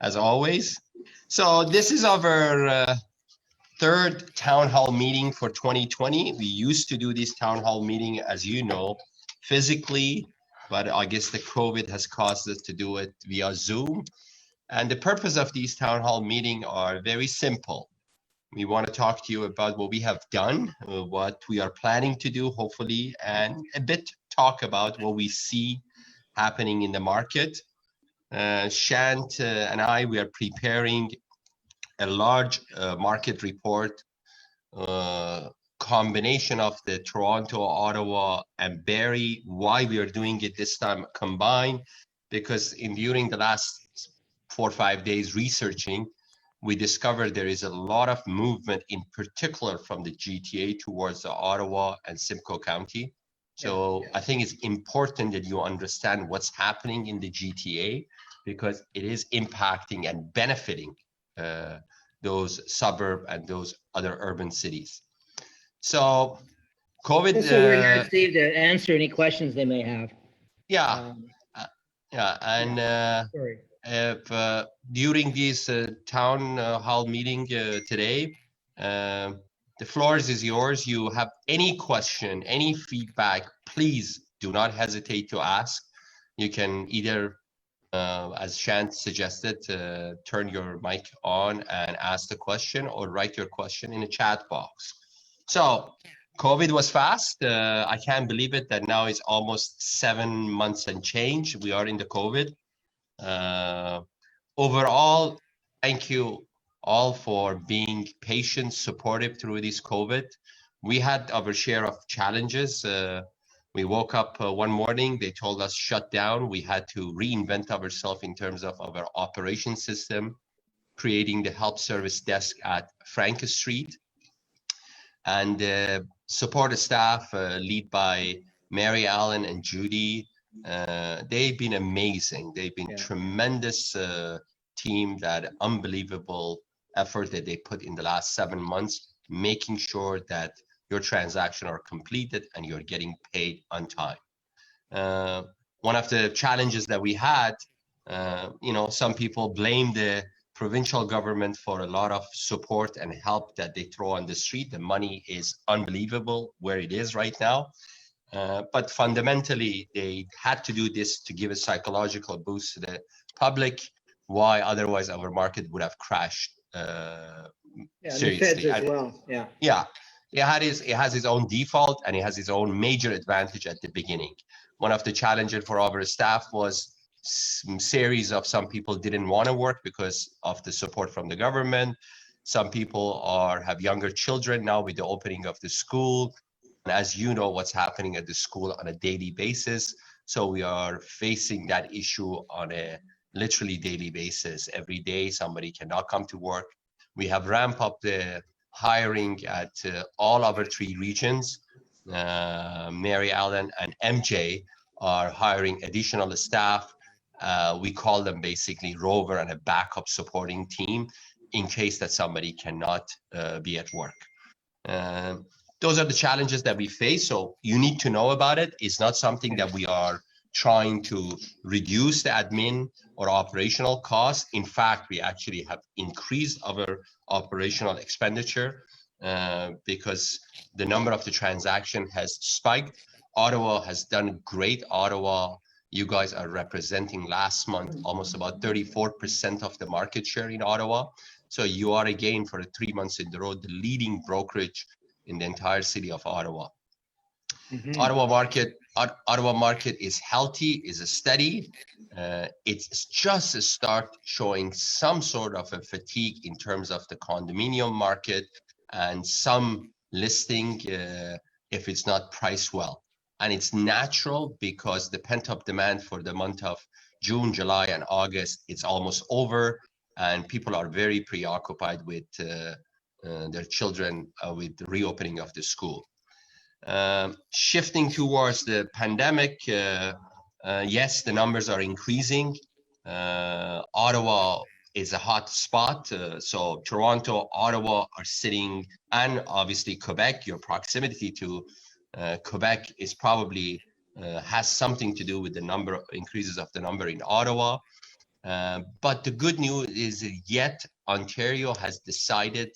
as always. So this is our third town hall meeting for 2020. We used to do this town hall meeting, as you know, physically, but I guess the COVID has caused us to do it via Zoom. And the purpose of these town hall meetings are very simple. We want to talk to you about what we have done, what we are planning to do, hopefully, and a bit talk about what we see happening in the market. Shant and I, we are preparing a large market report, combination of the Toronto, Ottawa, and Barrie. Why we are doing it this time combined, because during the last 4 or 5 days researching, we discovered there is a lot of movement, in particular from the GTA towards the Ottawa and Simcoe County. So I think it's important that you understand what's happening in the GTA, because it is impacting and benefiting those suburb and those other urban cities. So COVID. Also, we're here, Steve, to answer any questions they may have. Sorry. If during this town hall meeting today, the floor is yours. You have any question, any feedback, please do not hesitate to ask. You can either, as Shant suggested, turn your mic on and ask the question, or write your question in the chat box. So COVID was fast. I can't believe it that now it's almost 7 months and change. We are in the COVID. Overall, thank you all for being patient, supportive through this COVID. We had our share of challenges. We woke up one morning, they told us shut down. We had to reinvent ourselves in terms of our operation system, creating the help service desk at Frank Street. And support staff led by Mary Allen and Judy. They've been amazing. They've been tremendous team, that unbelievable effort that they put in the last 7 months, making sure that your transactions are completed and you're getting paid on time. One of the challenges that we had, some people blame the provincial government for a lot of support and help that they throw on the street. The money is unbelievable where it is right now. But fundamentally, they had to do this to give a psychological boost to the public. Why? Otherwise, our market would have crashed seriously. As well. It has its own default, and it has its own major advantage at the beginning. One of the challenges for our staff was some people didn't want to work because of the support from the government. Some people have younger children now with the opening of the school. And as you know, what's happening at the school on a daily basis. So we are facing that issue on a literally daily basis. Every day, somebody cannot come to work. We have ramped up the hiring at all our 3 regions. Mary Allen and MJ are hiring additional staff. We call them basically rover and a backup supporting team in case that somebody cannot be at work. Those are the challenges that we face. So you need to know about it. It's not something that we are trying to reduce the admin or operational costs. In fact, we actually have increased our operational expenditure because the number of the transaction has spiked. Ottawa has done great. Ottawa, you guys are representing last month almost about 34% of the market share in Ottawa. So you are again for 3 months in the row the leading brokerage in the entire city of Ottawa. Ottawa market is healthy, is steady. It's just a start showing some sort of a fatigue in terms of the condominium market and some listing if it's not priced well. And it's natural because the pent-up demand for the month of June, July, and August, it's almost over, and people are very preoccupied with their children with the reopening of the school. Shifting towards the pandemic, yes, the numbers are increasing. Ottawa is a hot spot. So Toronto, Ottawa are sitting, and obviously Quebec, your proximity to Quebec is probably has something to do with the increases of the number in Ottawa. But the good news is that yet Ontario has decided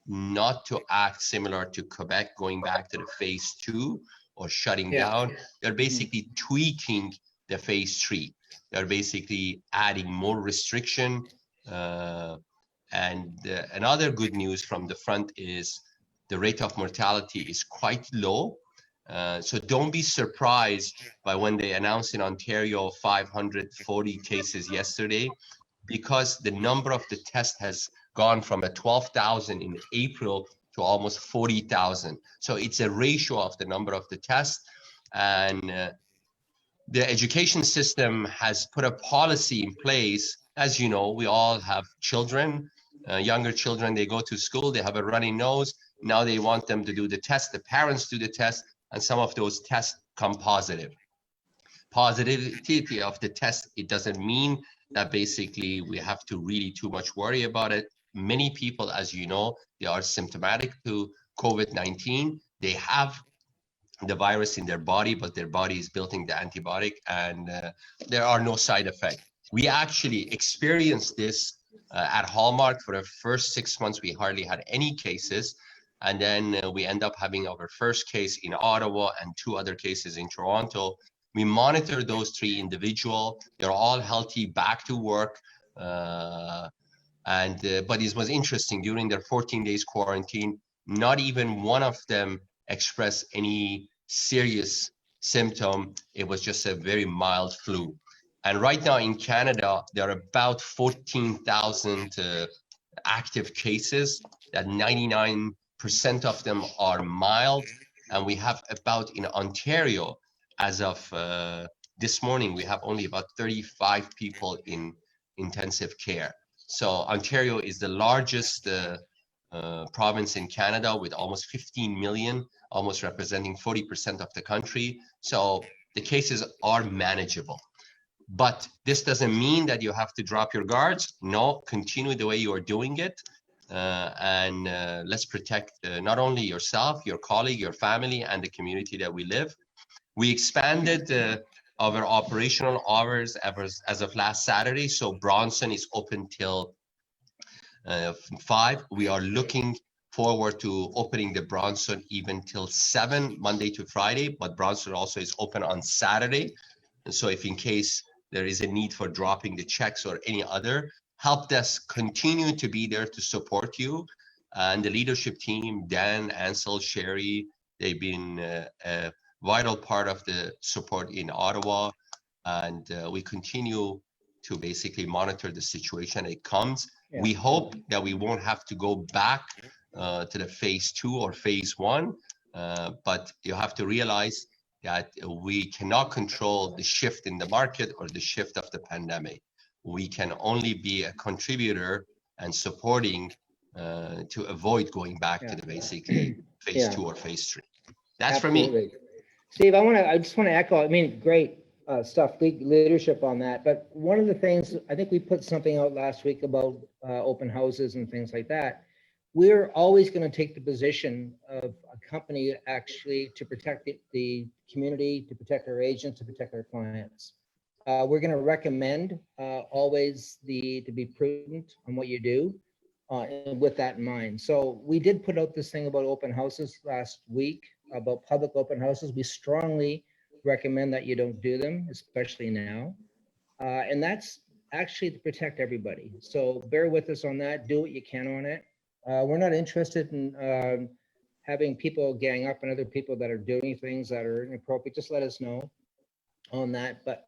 not to act similar to Quebec, going back to the phase 2 or shutting down. They're basically tweaking the phase 3. They're basically adding more restriction. And another good news from the front is the rate of mortality is quite low. So don't be surprised by when they announced in Ontario 540 cases yesterday, because the number of the test has gone from a 12,000 in April to almost 40,000. So it's a ratio of the number of the tests. And the education system has put a policy in place. As you know, we all have children, younger children, they go to school, they have a runny nose. Now they want them to do the test. The parents do the test, and some of those tests come positive. Positivity of the test, it doesn't mean that basically we have to really too much worry about it. Many people, as you know, they are symptomatic to COVID-19. They have the virus in their body, but their body is building the antibiotic, and there are no side effects. We actually experienced this at Hallmark. For the first 6 months, we hardly had any cases. And then we end up having our first case in Ottawa and 2 other cases in Toronto. We monitor those 3 individuals. They're all healthy, back to work. But it was interesting, during their 14 days quarantine, not even one of them expressed any serious symptom. It was just a very mild flu. And right now in Canada, there are about 14,000 active cases, that 99% of them are mild. And we have about, in Ontario, as of this morning, we have only about 35 people in intensive care. So Ontario is the largest province in Canada with almost 15 million, almost representing 40% of the country. So the cases are manageable. But this doesn't mean that you have to drop your guards. No, continue the way you are doing it. And let's protect not only yourself, your colleague, your family, and the community that we live. We expanded our operational hours as of last Saturday. So Bronson is open till 5. We are looking forward to opening the Bronson even till 7, Monday to Friday, but Bronson also is open on Saturday. And so if in case there is a need for dropping the checks or any other, help desk continue to be there to support you. And the leadership team, Dan, Ansel, Sherry, they've been a vital part of the support in Ottawa. And we continue to basically monitor the situation as it comes. Yeah. We hope that we won't have to go back to the phase 2 or phase 1, but you have to realize that we cannot control the shift in the market or the shift of the pandemic. We can only be a contributor and supporting to avoid going back to the basically phase 2 or phase 3. That's absolutely. For me. Steve, I just want to echo, I mean, great stuff, leadership on that. But one of the things, I think we put something out last week about open houses and things like that. We're always going to take the position of a company actually to protect the community, to protect our agents, to protect our clients. We're going to recommend always to be prudent on what you do with that in mind. So we did put out this thing about open houses last week, about public open houses. We strongly recommend that you don't do them, especially now. And that's actually to protect everybody. So bear with us on that. Do what you can on it. We're not interested in having people gang up on other people that are doing things that are inappropriate. Just let us know on that. But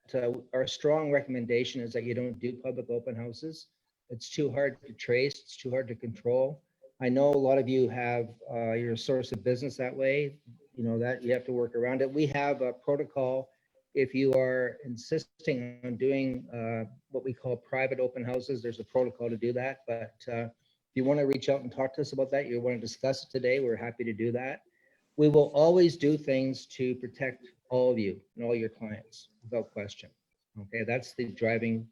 our strong recommendation is that you don't do public open houses. It's too hard to trace. It's too hard to control. I know a lot of you have your source of business that way, you know, that you have to work around it. We have a protocol. If you are insisting on doing what we call private open houses, there's a protocol to do that. But if you want to reach out and talk to us about that, you want to discuss it today, we're happy to do that. We will always do things to protect all of you and all your clients without question. Okay, that's the driving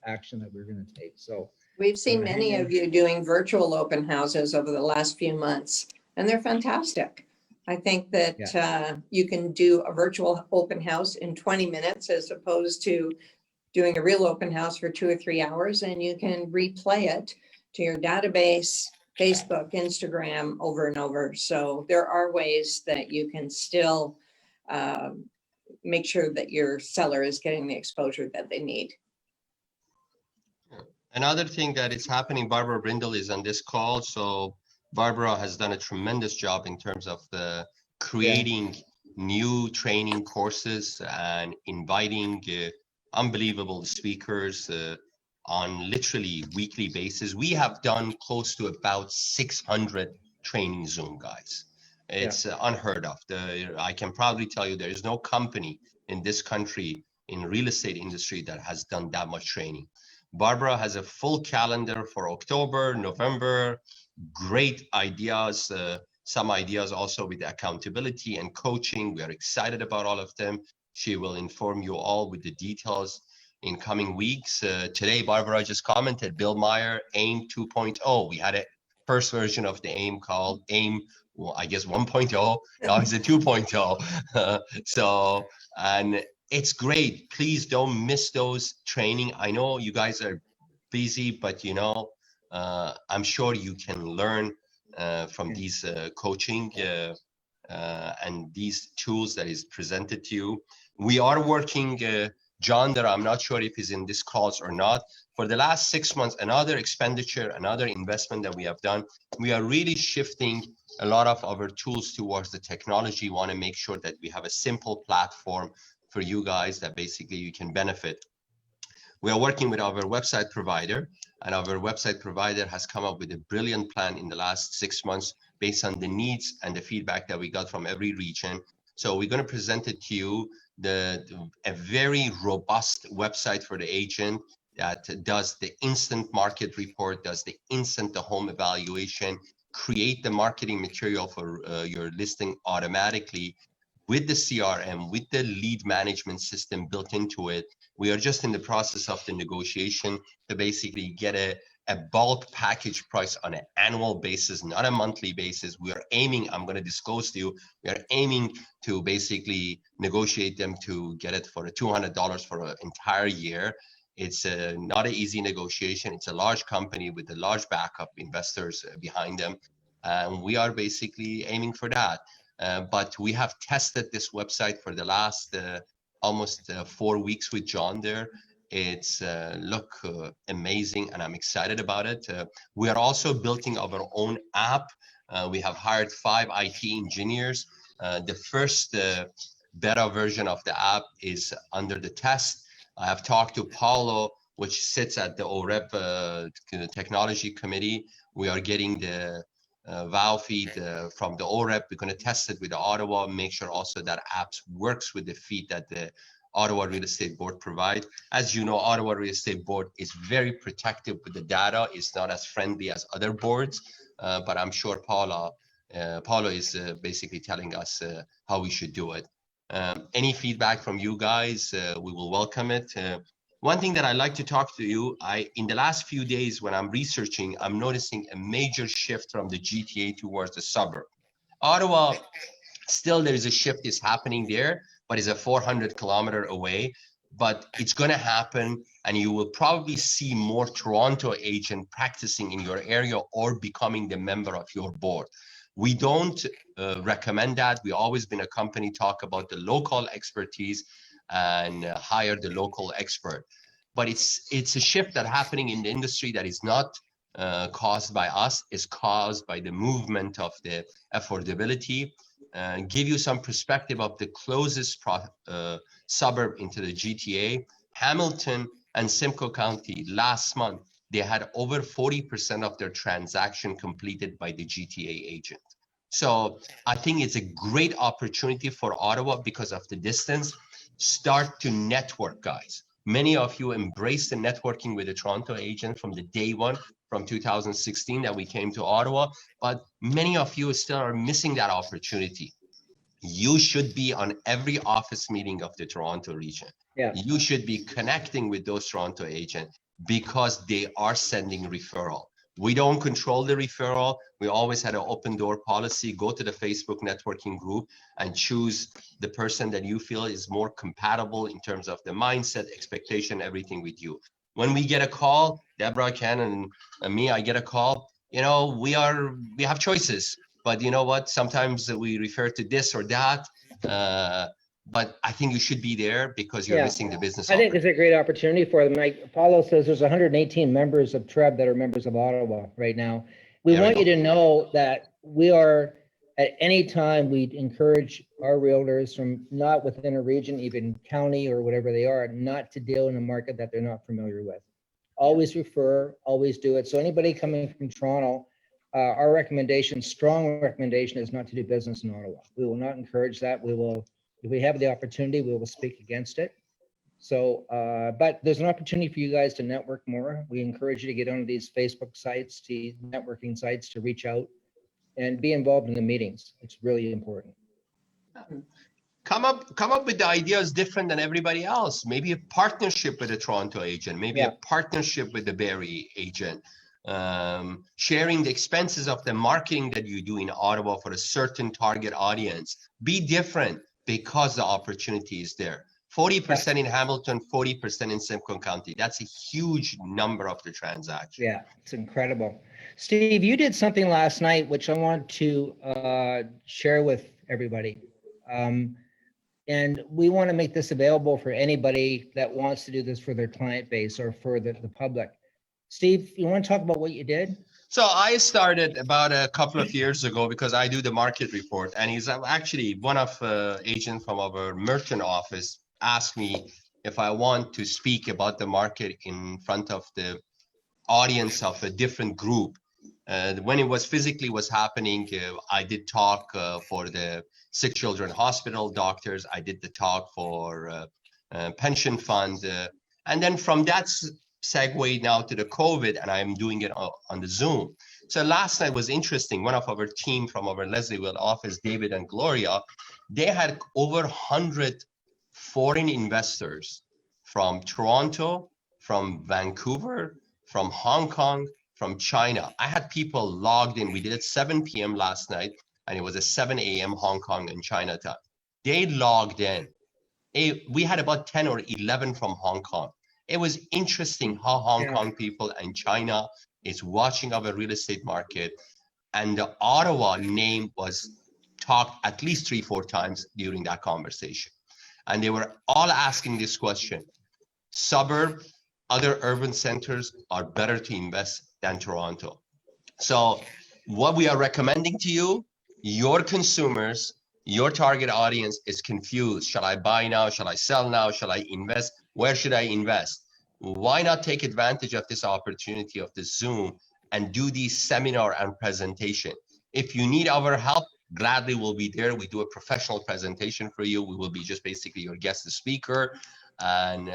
action that we're going to take. So we've seen many of you doing virtual open houses over the last few months, and they're fantastic. I think that you can do a virtual open house in 20 minutes as opposed to doing a real open house for 2 or 3 hours, and you can replay it to your database, Facebook, Instagram, over and over. So there are ways that you can still make sure that your seller is getting the exposure that they need. Another thing that is happening, Barbara Brindle is on this call. So Barbara has done a tremendous job in terms of the creating new training courses and inviting unbelievable speakers on literally weekly basis. We have done close to about 600 training Zoom, guys. It's unheard of. I can probably tell you there is no company in this country in real estate industry that has done that much training. Barbara has a full calendar for October, November, great ideas, some ideas also with accountability and coaching. We are excited about all of them. She will inform you all with the details in coming weeks. Today, Barbara just commented, Bill Meyer, AIM 2.0. We had a first version of the AIM called AIM, well, I guess 1.0. Now it's a 2.0. So, and it's great. Please don't miss those training. I know you guys are busy, but you know, I'm sure you can learn from these coaching and these tools that is presented to you. We are working, John, that I'm not sure if he's in this calls or not. For the last 6 months, another expenditure, another investment that we have done, we are really shifting a lot of our tools towards the technology. We want to make sure that we have a simple platform for you guys that basically you can benefit. We are working with our website provider, and our website provider has come up with a brilliant plan in the last 6 months based on the needs and the feedback that we got from every region. So we're going to present it to you, a very robust website for the agent that does the instant market report, does the instant home evaluation, create the marketing material for your listing automatically with the CRM, with the lead management system built into it. We are just in the process of the negotiation to basically get a bulk package price on an annual basis, not a monthly basis. We are aiming, I'm going to disclose to you, we are aiming to basically negotiate them to get it for $200 for an entire year. It's not an easy negotiation. It's a large company with a large backup investors behind them. And we are basically aiming for that. But we have tested this website for the last almost 4 weeks with John there. It's look amazing, and I'm excited about it. We are also building our own app. We have hired 5 IT engineers. The first beta version of the app is under the test. I have talked to Paulo, which sits at the OREP technology committee. We are getting the WOW feed from the OREP. We're going to test it with the Ottawa, make sure also that apps works with the feed that the Ottawa Real Estate Board provide. As you know, Ottawa Real Estate Board is very protective with the data. It's not as friendly as other boards, but I'm sure Paulo is basically telling us how we should do it. Any feedback from you guys, we will welcome it. One thing that I'd like to talk to you, in the last few days when I'm researching, I'm noticing a major shift from the GTA towards the suburb. Ottawa, still there's a shift is happening there, but it's a 400 kilometer away. But it's going to happen, and you will probably see more Toronto agent practicing in your area or becoming the member of your board. We don't recommend that. We've always been a company talk about the local expertise and hire the local expert. But it's a shift that's happening in the industry that is not caused by us, is caused by the movement of the affordability. Give you some perspective of the closest suburb into the GTA, Hamilton and Simcoe County last month, they had over 40% of their transaction completed by the GTA agent. So I think it's a great opportunity for Ottawa because of the distance. Start to network, guys. Many of you embraced the networking with the Toronto agent from the day one, from 2016 that we came to Ottawa, but many of you still are missing that opportunity. You should be on every office meeting of the Toronto region. Yeah. You should be connecting with those Toronto agents because they are sending referral. We don't control the referral. We always had an open door policy. Go to the Facebook networking group and choose the person that you feel is more compatible in terms of the mindset, expectation, everything with you. When we get a call, Deborah, Ken, and me, I get a call, we have choices, but you know what? Sometimes we refer to this or that. But I think you should be there because you're missing the business. I think it's a great opportunity for them. Like Apollo says, there's 118 members of TREB that are members of Ottawa right now. We want you to know that we are, at any time, we'd encourage our realtors from not within a region, even county or whatever they are, not to deal in a market that they're not familiar with. Always refer, always do it. So anybody coming from Toronto, our recommendation, strong recommendation, is not to do business in Ottawa. We will not encourage that. We will, if we have the opportunity, we will speak against it. So, but there's an opportunity for you guys to network more. We encourage you to get onto these Facebook sites, to networking sites, to reach out and be involved in the meetings. It's really important. Come up with the ideas different than everybody else. Maybe a partnership with a Toronto agent, maybe a partnership with the Barrie agent, sharing the expenses of the marketing that you do in Ottawa for a certain target audience. Be different because the opportunity is there. 40% in Hamilton, 40% in Simcoe County. That's a huge number of the transactions. Yeah, it's incredible. Steve, you did something last night, which I want to share with everybody. And we want to make this available for anybody that wants to do this for their client base or for the public. Steve, you want to talk about what you did? So I started about a couple of years ago because I do the market report, and he's actually one of agent from our merchant office asked me if I want to speak about the market in front of the audience of a different group. When it was physically was happening, I did talk for the Sick Children Hospital doctors. I did the talk for pension fund. And then from that segue now to the COVID, and I'm doing it on the Zoom. So last night was interesting. One of our team from our Leslieville office, David and Gloria, they had over 100 foreign investors from Toronto, from Vancouver, from Hong Kong, from China. I had people logged in. We did it 7 p.m. last night, and it was a 7 a.m. Hong Kong and China time. They logged in. We had about 10 or 11 from Hong Kong. It was interesting how Hong Kong people and China is watching our real estate market. And the Ottawa name was talked at least 3-4 times during that conversation. And they were all asking this question: suburb, other urban centers are better to invest than Toronto. So what we are recommending to you, your consumers, your target audience is confused. Shall I buy now? Shall I sell now? Shall I invest? Where should I invest? Why not take advantage of this opportunity of the Zoom and do these seminar and presentation? If you need our help, gladly we'll be there. We do a professional presentation for you. We will be just basically your guest speaker. And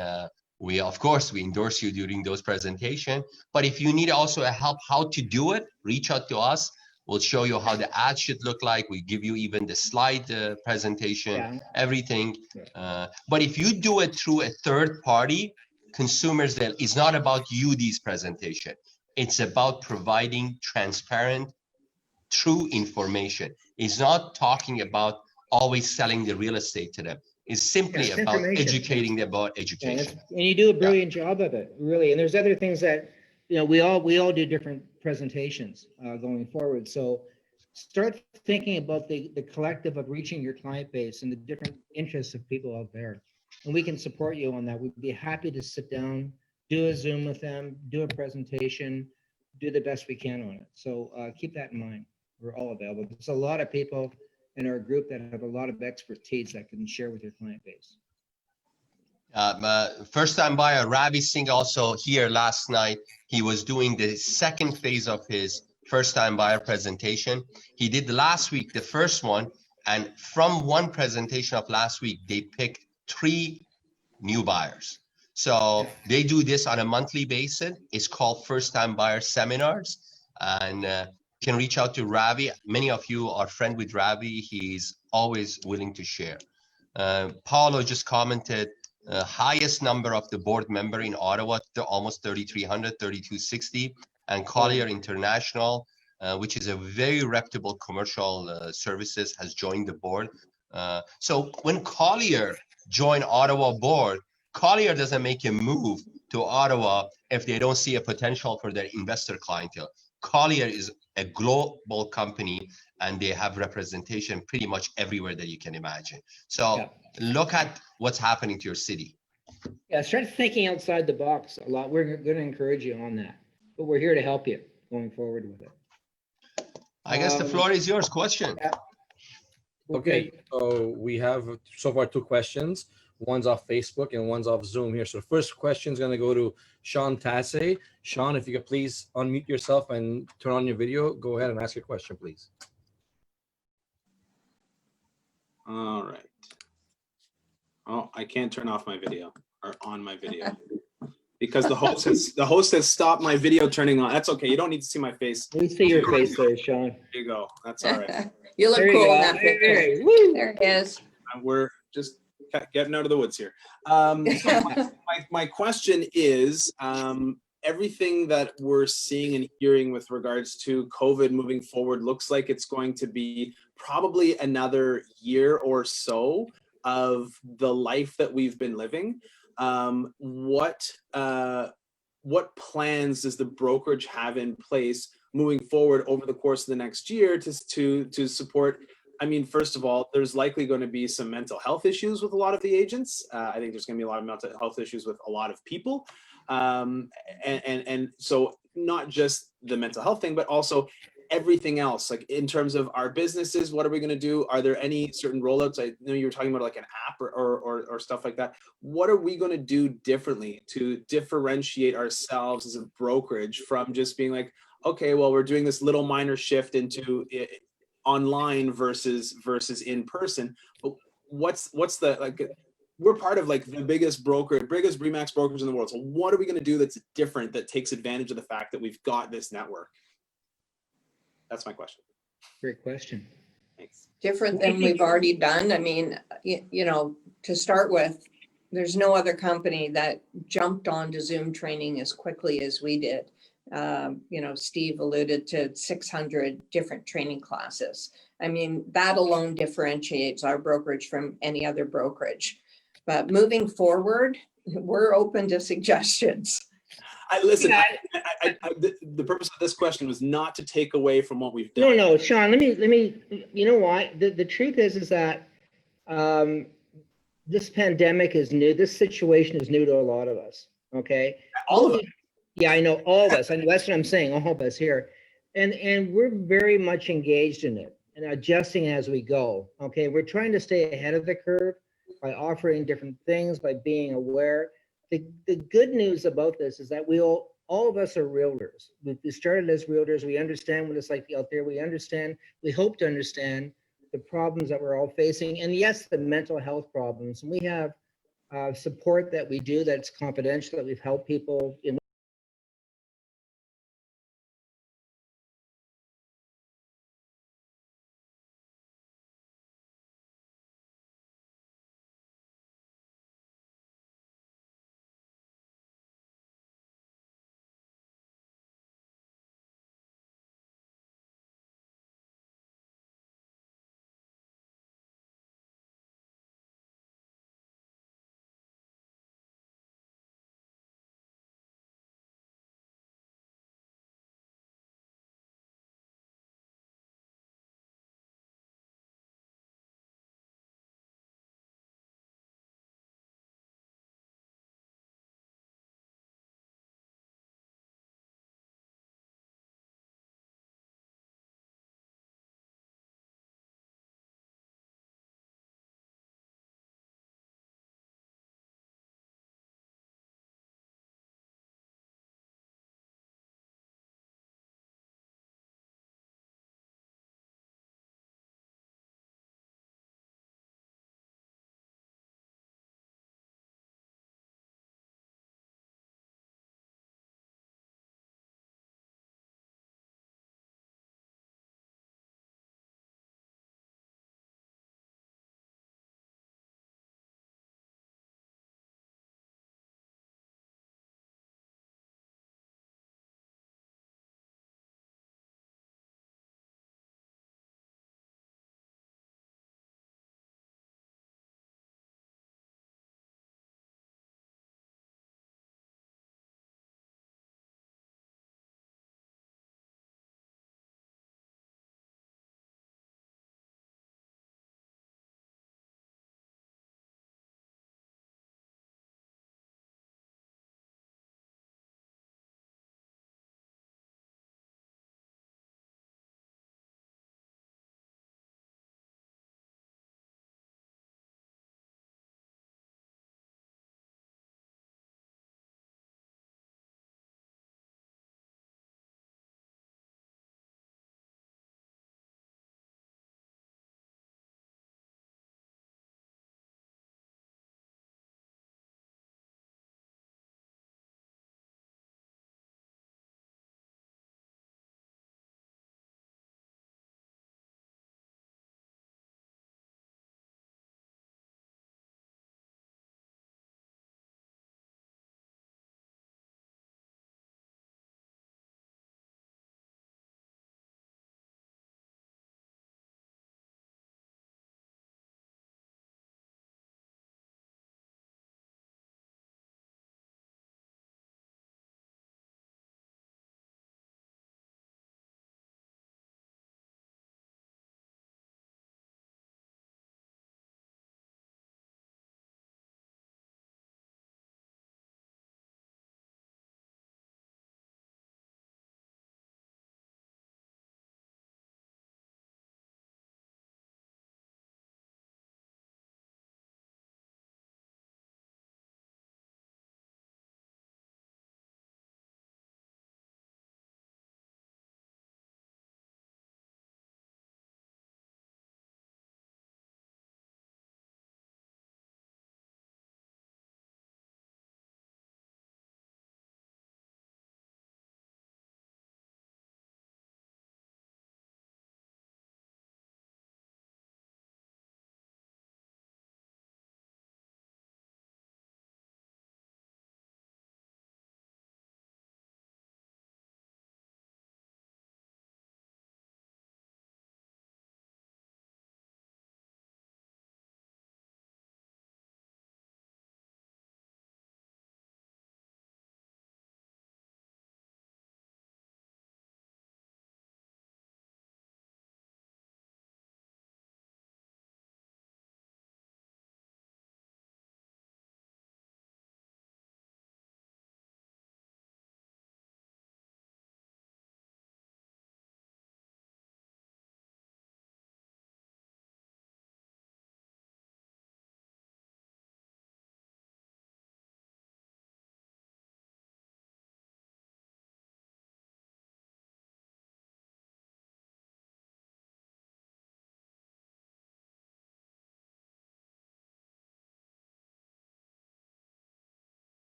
we, of course, we endorse you during those presentations. But if you need also a help how to do it, reach out to us. We'll show you how the ad should look like. We give you even the slide presentation, everything. But if you do it through a third party, consumers, that it's not about you, these presentation. It's about providing transparent, true information. It's not talking about always selling the real estate to them. It's simply about educating them about education. And you do a brilliant job of it, really. And there's other things that, we all do different presentations going forward. So start thinking about the collective of reaching your client base and the different interests of people out there. And we can support you on that. We'd be happy to sit down, do a Zoom with them, do a presentation, do the best we can on it. So keep that in mind. We're all available. There's a lot of people in our group that have a lot of expertise that can share with your client base. First-time buyer Ravi Singh also here last night. He was doing the second phase of his first-time buyer presentation. He did last week the first one, and from one presentation of last week, they picked 3 new buyers. So they do this on a monthly basis. It's called first-time buyer seminars, and you can reach out to Ravi. Many of you are friends with Ravi. He's always willing to share. Paulo just commented, highest number of the board member in Ottawa, almost 3,300, 3,260. and Collier International, which is a very reputable commercial services, has joined the board. So when Collier joined Ottawa board, Collier doesn't make a move to Ottawa if they don't see a potential for their investor clientele. Collier is a global company and they have representation pretty much everywhere that you can imagine. So look at what's happening to your city. Yeah, start thinking outside the box a lot. We're going to encourage you on that, but we're here to help you going forward with it. I guess the floor is yours. Question. Yeah. Okay, so we have so far 2 questions. One's off Facebook and one's off Zoom here. So first question is going to go to Sean Tassay. Sean, if you could please unmute yourself and turn on your video, go ahead and ask your question, please. All right. Oh, I can't turn off my video or on my video because the host has stopped my video turning on. That's okay. You don't need to see my face. We see your face there, Sean. There you go. That's all right. You look There you cool go. in that picture. There it is. We're just getting out of the woods here. So my question is, everything that we're seeing and hearing with regards to COVID moving forward looks like it's going to be probably another year or so of the life that we've been living. What plans does the brokerage have in place moving forward over the course of the next year to support? I mean, first of all, there's likely going to be some mental health issues with a lot of the agents. I think there's going to be a lot of mental health issues with a lot of people. And so not just the mental health thing, but also everything else, like in terms of our businesses, what are we going to do? Are there any certain rollouts? I know you were talking about like an app or stuff like that. What are we going to do differently to differentiate ourselves as a brokerage from just being like, okay, well, we're doing this little minor shift into online versus in person, but what's the, like, we're part of like the biggest Remax brokers in the world. So what are we going to do that's different, that takes advantage of the fact that we've got this network? That's my question. Great question. Thanks. Different than we've already done. I mean, you know, to start with, there's no other company that jumped onto Zoom training as quickly as we did. You know, Steve alluded to 600 different training classes. I mean, that alone differentiates our brokerage from any other brokerage. But moving forward, we're open to suggestions. The purpose of this question was not to take away from what we've done. No, Sean, let me, you know what? The truth is that this pandemic is new. This situation is new to a lot of us. Okay. All of us. Yeah, I know, all of us. I know, that's what I'm saying, all of us here. And we're very much engaged in it and adjusting as we go. Okay, we're trying to stay ahead of the curve by offering different things, by being aware. The good news about this is that all of us are realtors. We started as realtors. We understand what it's like out there. We hope to understand the problems that we're all facing. And yes, the mental health problems. And we have support that we do that's confidential, that we've helped people in